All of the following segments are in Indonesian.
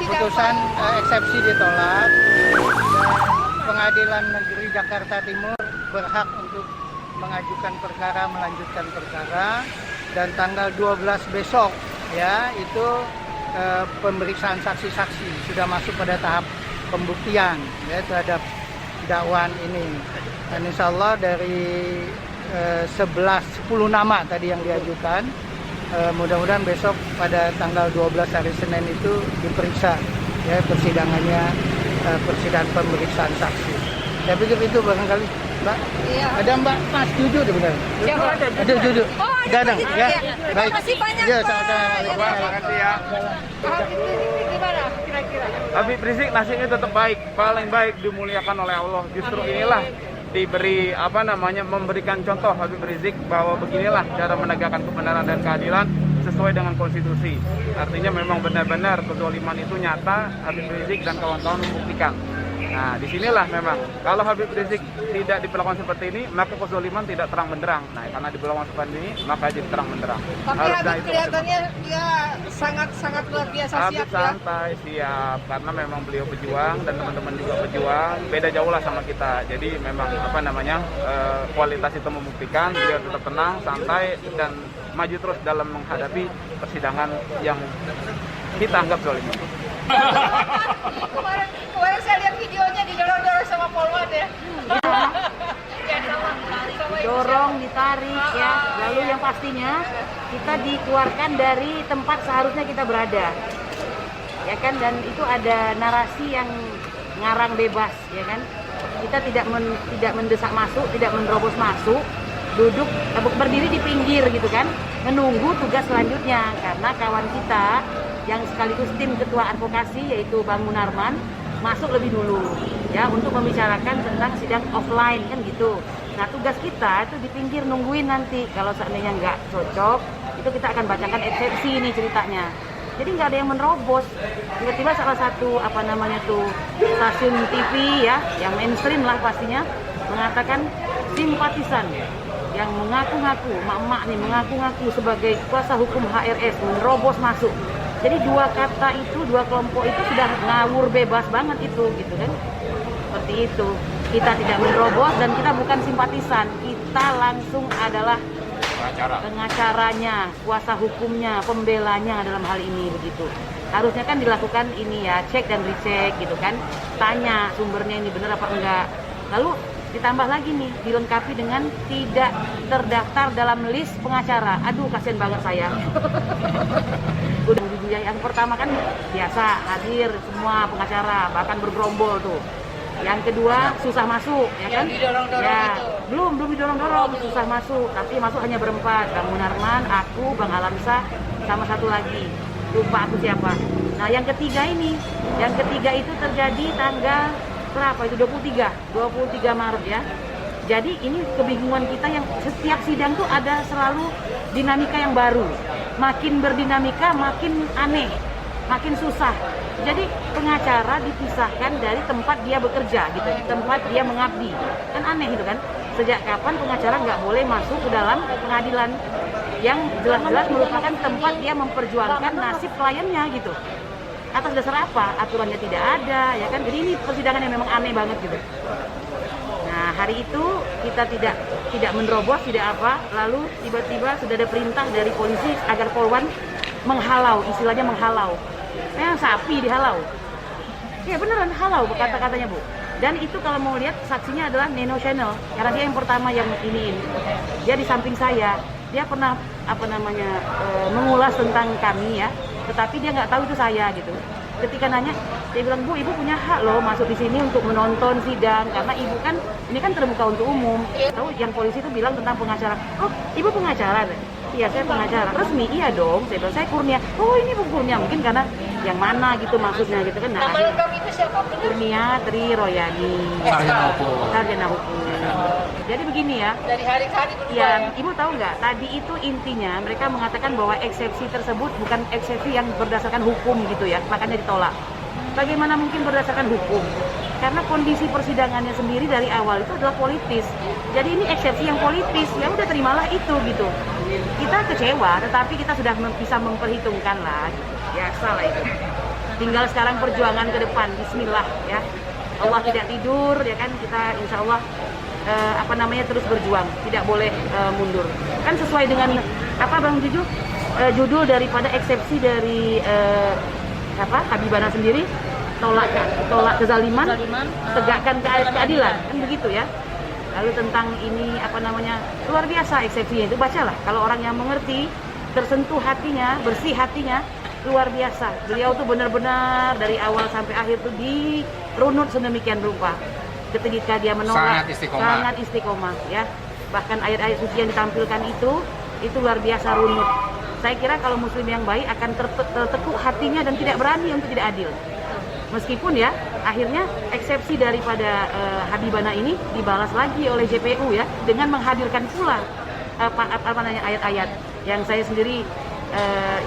putusan eksepsi ditolak. Pengadilan Negeri Jakarta Timur berhak untuk mengajukan perkara, melanjutkan perkara, dan tanggal 12 besok ya itu pemeriksaan saksi-saksi sudah masuk pada tahap pembuktian ya terhadap dakwaan ini. Dan insya Allah dari 10 nama tadi yang diajukan, mudah-mudahan besok pada tanggal 12 hari Senin itu diperiksa ya persidangannya, persidangan pemeriksaan saksi. Saya pikir itu barangkali Mbak. Iya. Ada Mbak Mas Juju deh benar. Ada Juju. Oh, Dadang ya. Baik. Terima kasih banyak. Ya, sama-sama. Terima kasih ya. Gimana kira-kira? Habib Rizik nasibnya tetap baik, paling baik, dimuliakan oleh Allah. Justru inilah diberi memberikan contoh Habib Rizik bahwa beginilah cara menegakkan kebenaran dan keadilan sesuai dengan konstitusi. Artinya memang benar-benar kezaliman itu nyata, Habib Rizik dan kawan-kawan membuktikan. Nah, disinilah memang kalau Habib Rizik tidak diperlakukan seperti ini, maka kezaliman tidak terang benderang. Nah, karena diperlakukan seperti ini, maka jadi terang benderang. Tapi Habib kelihatannya dia sangat luar biasa siap Habib santai, siap, karena memang beliau pejuang dan teman-teman juga pejuang. Beda jauh lah sama kita. Jadi memang kualitas itu membuktikan beliau tetap tenang, santai, dan maju terus dalam menghadapi persidangan yang kita anggap zalim. Kemarin saya lihat videonya didorong-dorong sama Polwan ya. Dorong, ditarik ya. Lalu yang pastinya kita dikeluarkan dari tempat seharusnya kita berada. Ya kan, dan itu ada narasi yang ngarang bebas ya kan. Kita tidak mendesak masuk, tidak menerobos masuk, duduk berdiri di pinggir gitu kan, menunggu tugas selanjutnya karena kawan kita yang sekaligus tim ketua advokasi yaitu Bang Munarman masuk lebih dulu ya untuk membicarakan tentang sidang offline kan gitu. Nah, tugas kita itu di pinggir nungguin nanti kalau seandainya nggak cocok itu kita akan bacakan eksepsi ini ceritanya. Jadi nggak ada yang menerobos. Tiba-tiba salah satu stasiun TV ya yang mainstream lah pastinya mengatakan simpatisan yang mengaku-ngaku, emak-emak nih mengaku-ngaku sebagai kuasa hukum HRS menerobos masuk. Jadi dua kata itu, dua kelompok itu sudah ngawur bebas banget itu, gitu kan? Seperti itu. Kita tidak menerobos dan kita bukan simpatisan. Kita langsung adalah pengacaranya, kuasa hukumnya, pembelanya dalam hal ini begitu. Harusnya kan dilakukan ini ya, cek dan recheck gitu kan. Tanya sumbernya ini benar apa enggak. Lalu ditambah lagi nih, dilengkapi dengan tidak terdaftar dalam list pengacara. Aduh, kasihan banget saya. Udah yang pertama kan biasa hadir semua pengacara, bahkan bergerombol tuh. Yang kedua susah masuk, ya kan? Ya, belum didorong-dorong, susah masuk. Tapi masuk hanya berempat, Bang Munarman, aku, Bang Alamsa, sama satu lagi. Lupa aku siapa. Nah, yang ketiga itu terjadi tanggal berapa itu? 23 Maret ya. Jadi ini kebingungan kita yang setiap sidang tuh ada selalu dinamika yang baru. Makin berdinamika makin aneh, makin susah. Jadi pengacara dipisahkan dari tempat dia bekerja gitu, tempat dia mengabdi. Kan aneh itu kan. Sejak kapan pengacara nggak boleh masuk ke dalam pengadilan yang jelas-jelas merupakan tempat dia memperjuangkan nasib kliennya gitu. Atas dasar apa? Aturannya tidak ada, ya kan? Jadi ini persidangan yang memang aneh banget gitu. Nah, hari itu kita tidak menerobos, tidak apa. Lalu tiba-tiba sudah ada perintah dari polisi agar Polwan menghalau, istilahnya menghalau. Sapi dihalau. Ya beneran halau kata-katanya Bu. Dan itu kalau mau lihat saksinya adalah Neno Channel, karena dia yang pertama yang ini. Dia di samping saya. Dia pernah mengulas tentang kami ya, tetapi dia nggak tahu itu saya gitu. Ketika nanya, dia bilang, Bu, Ibu punya hak loh masuk di sini untuk menonton sidang karena Ibu kan ini kan terbuka untuk umum. Tahu yang polisi itu bilang tentang pengacara. Oh, Ibu pengacara? Iya, saya pengacara. Resmi? Iya dong. Saya bilang, saya Kurnia. Oh, ini Bu Kurnia. Mungkin karena yang mana gitu maksudnya gitu kan. Nah, nama lengkap itu siapa? Kurnia Tri Royani. Sarjana hukum. Jadi begini ya. Dari hari ke hari berubah Ya, ya. Ibu tahu nggak? Tadi itu intinya mereka mengatakan bahwa eksepsi tersebut bukan eksepsi yang berdasarkan hukum gitu ya, makanya ditolak. Bagaimana mungkin berdasarkan hukum? Karena kondisi persidangannya sendiri dari awal itu adalah politis. Jadi ini eksepsi yang politis, ya udah terimalah itu gitu. Kita kecewa, tetapi kita sudah bisa memperhitungkan lah. Gitu. Biasa lah itu. Tinggal sekarang perjuangan ke depan. Bismillah ya. Allah tidak tidur ya kan, kita insya Allah terus berjuang, tidak boleh mundur. Kan sesuai dengan apa Bang Juju? Judul daripada eksepsi dari Habibana sendiri, tolak kezaliman, tegakkan keadilan, kan begitu ya. Lalu tentang ini luar biasa eksepsinya itu, bacalah kalau orang yang mengerti, tersentuh hatinya, bersih hatinya, luar biasa. Beliau tuh benar-benar dari awal sampai akhir tuh dirunut sedemikian rupa. Ketika dia menolak, sangat istiqomah ya. Bahkan ayat-ayat suci yang ditampilkan itu luar biasa runut. Saya kira kalau muslim yang baik akan tertekuk hatinya dan tidak berani untuk tidak adil. Meskipun ya akhirnya eksepsi daripada Habibana ini dibalas lagi oleh JPU ya dengan menghadirkan pula ayat-ayat yang saya sendiri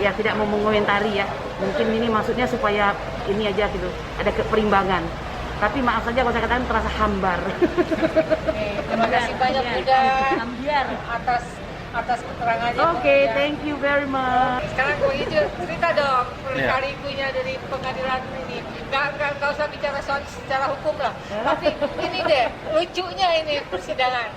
ya tidak mau mengomentari ya. Mungkin ini maksudnya supaya ini aja gitu, ada keperimbangan. Tapi maaf saja kalau saya katakan terasa hambar. Terima kasih banyak Bunda atas keterangannya. Oke, thank you very much. Sekarang Bang Ijo cerita dong perikariku-nya dari pengadilan ini. Nggak usah bicara soal secara hukum lah. Tapi ini deh lucunya ini persidangan.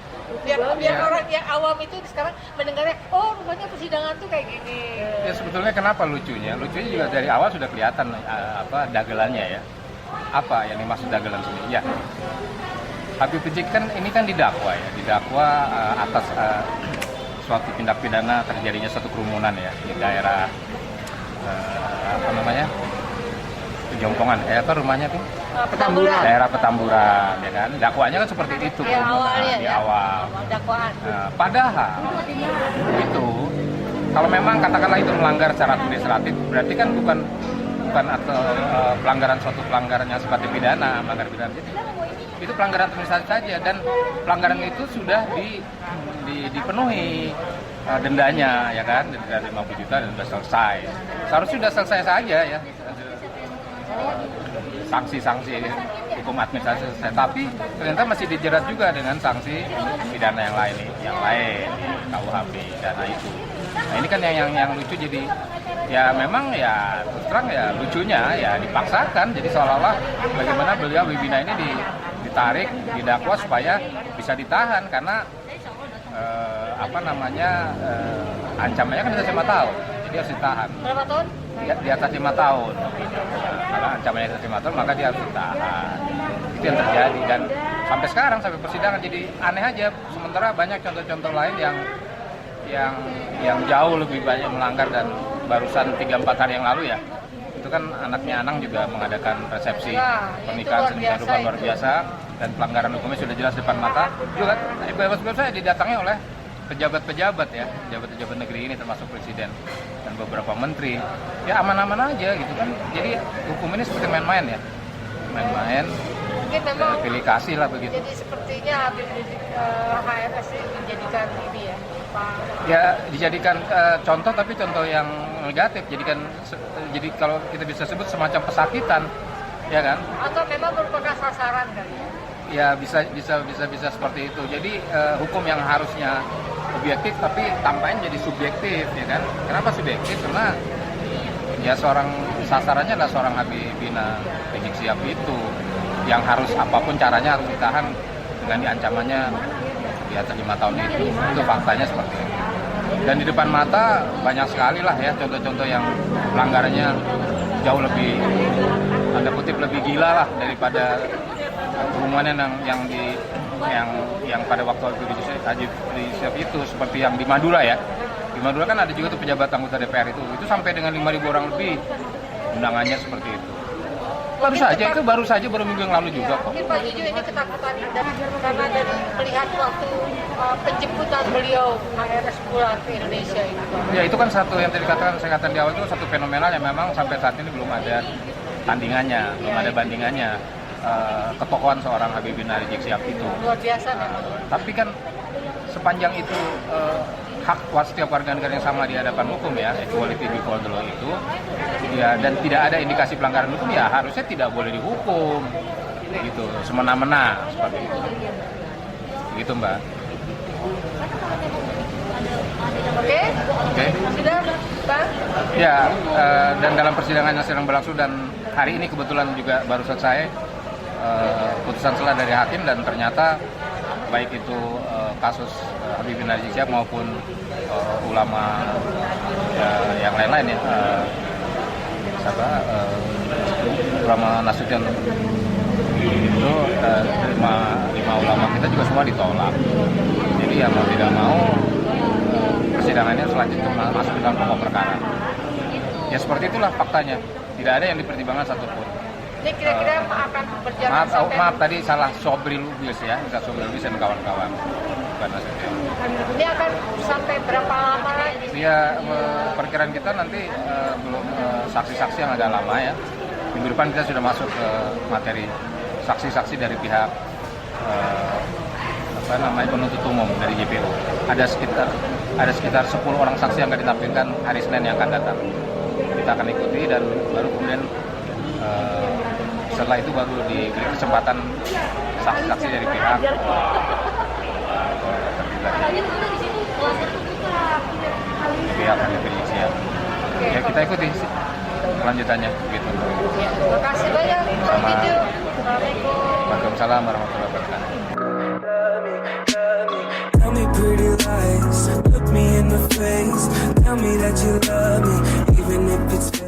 Biar orang yang awam itu sekarang mendengarnya, oh rupanya persidangan tuh kayak gini. Ya sebetulnya kenapa lucunya? Lucunya juga dari awal sudah kelihatan dagelannya ya. Apa yang dimaksud dagelan sini? Ya, Habib Rizik kan ini kan didakwa atas suatu tindak pidana terjadinya suatu kerumunan ya di daerah Jongkongan, rumahnya tuh? Petamburan. Daerah Petamburan, ya kan? Dakwanya kan seperti itu Ya, awalnya di ya. awal. Dakwaan. Padahal itu kalau memang katakanlah itu melanggar secara administratif, berarti kan bukan suatu pelanggaran yang sifatnya pidana, melanggar pidana itu pelanggaran administratif saja, dan pelanggaran itu sudah dipenuhi dendanya ya kan, denda 50 juta dan sudah selesai. Seharusnya sudah selesai saja ya. Sanksi-sanksi hukum administrasi selesai, tapi ternyata masih dijerat juga dengan sanksi pidana yang lain KUHP dana itu. Nah ini kan yang lucu, jadi ya memang ya terus terang ya lucunya ya dipaksakan, jadi seolah-olah bagaimana beliau Habibina ini ditarik, didakwa supaya bisa ditahan karena ancamannya kan di atas 5 tahun, jadi harus ditahan. Berapa tahun? Di atas 5 tahun. Karena ancamannya di atas 5 tahun maka dia harus ditahan. Itu yang terjadi, dan sampai sekarang sampai persidangan jadi aneh aja. Sementara banyak contoh-contoh lain yang jauh lebih banyak melanggar, dan barusan 3-4 hari yang lalu ya. Itu kan anaknya Anang juga mengadakan resepsi pernikahan sedemikian rupa luar biasa, dan pelanggaran hukumnya sudah jelas depan mata. Juga bebas-bebas saya didatangi oleh pejabat-pejabat ya, pejabat-pejabat negeri ini termasuk presiden dan beberapa menteri. Ya aman-aman aja gitu kan. Jadi hukum ini seperti main-main ya. Main-main. Mungkin memang pilih kasih lah begitu. Jadi sepertinya Habib Rizik HRS ini dijadikan ini ya. Ya dijadikan contoh, tapi contoh yang negatif. Jadi kalau kita bisa sebut semacam pesakitan, ya kan? Atau memang merupakan sasaran kali ya? Ya bisa seperti itu. Jadi hukum yang harusnya objektif tapi tampaknya jadi subjektif, ya kan? Kenapa subjektif? Karena ya sasarannya adalah seorang Habibina Rizik Syihab itu yang harus apapun caranya harus ditahan dengan diancamannya di atas 5 tahun itu. Itu faktanya seperti itu. Dan di depan mata banyak sekali lah ya contoh-contoh yang pelanggarannya jauh lebih, tanda kutip, lebih gila lah daripada kerumunan yang pada waktu Rizik Syihab itu, seperti yang di Madura ya. Di Madura kan ada juga tuh pejabat anggota DPR itu sampai dengan 5.000 orang lebih undangannya seperti itu. Baru saja minggu yang lalu juga kok. Mungkin Pak Juju ini ketakutan karena dari melihat waktu penjemputan beliau HRS pulang ke Indonesia itu. Ya itu kan satu yang tadi saya katakan di awal, itu satu fenomenal yang memang sampai saat ini belum ada tandingannya, belum ada bandingannya. Ketokohan seorang Habibina Rizik Syihab itu Luar biasa memang. Tapi kan sepanjang itu hak setiap warga negara yang sama di hadapan hukum ya, equality before the law itu ya, dan tidak ada indikasi pelanggaran hukum, ya harusnya tidak boleh dihukum gitu semena-mena seperti itu. Begitu Mbak. Oke? Oke. Sudah? Bang? Ya, dan dalam persidangan yang sedang berlangsung dan hari ini kebetulan juga baru selesai putusan selah dari hakim, dan ternyata baik itu kasus Habib bin Rizik Syihab maupun ulama yang lain-lain ya, ulama Nasution itu lima ulama kita juga semua ditolak. Jadi ya mau tidak mau persidangannya selanjutnya masuk ke dalam pokok perkara. Ya seperti itulah faktanya. Tidak ada yang dipertimbangkan satupun. Ini kira-kira akan berjalan sampai... Maaf tadi salah Sobri Lubis ya, Ustaz Sobri Lubis dan kawan-kawan. Bukan Nasution. Ini akan sampai berapa lama lagi? Ya perkiraan kita nanti belum saksi-saksi yang agak lama ya. Minggu depan kita sudah masuk ke materi saksi-saksi dari pihak penuntut umum dari JPU. Ada sekitar 10 orang saksi yang akan ditampilkan hari Senin yang akan datang. Kita akan ikuti dan baru kemudian setelah itu baru diberi kesempatan saksi-saksi dari pihak Habib Rizik Syihab. Ya kita ikuti kelanjutannya begitu. Ya, terima kasih banyak. Sama. Assalamualaikum. Waalaikumsalam warahmatullahi wabarakatuh. Tell me pretty lies, look me in the face. Tell me that you love me, even if it's fake.